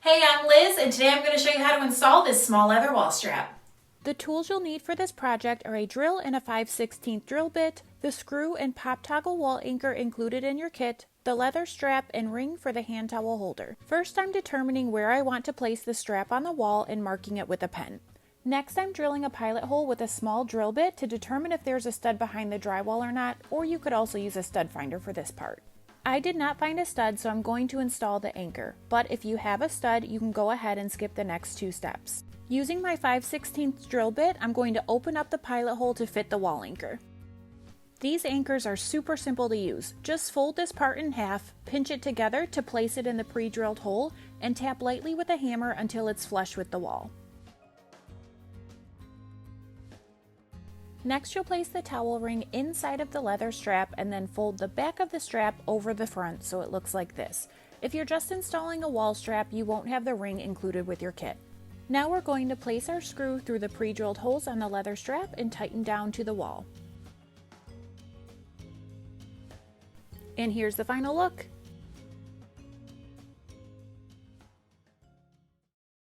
Hey, I'm Liz, and today I'm going to show you how to install this small leather wall strap. The tools you'll need for this project are a drill and a 5/16 drill bit, the screw and pop toggle wall anchor included in your kit, the leather strap and ring for the hand towel holder. First, I'm determining where I want to place the strap on the wall and marking it with a pen. Next, I'm drilling a pilot hole with a small drill bit to determine if there's a stud behind the drywall or not, or you could also use a stud finder for this part. I did not find a stud, so I'm going to install the anchor, but if you have a stud, you can go ahead and skip the next two steps. Using my 5/16 drill bit, I'm going to open up the pilot hole to fit the wall anchor. These anchors are super simple to use. Just fold this part in half, pinch it together to place it in the pre-drilled hole, and tap lightly with a hammer until it's flush with the wall. Next, you'll place the towel ring inside of the leather strap and then fold the back of the strap over the front so it looks like this. If you're just installing a wall strap, you won't have the ring included with your kit. Now we're going to place our screw through the pre-drilled holes on the leather strap and tighten down to the wall. And here's the final look.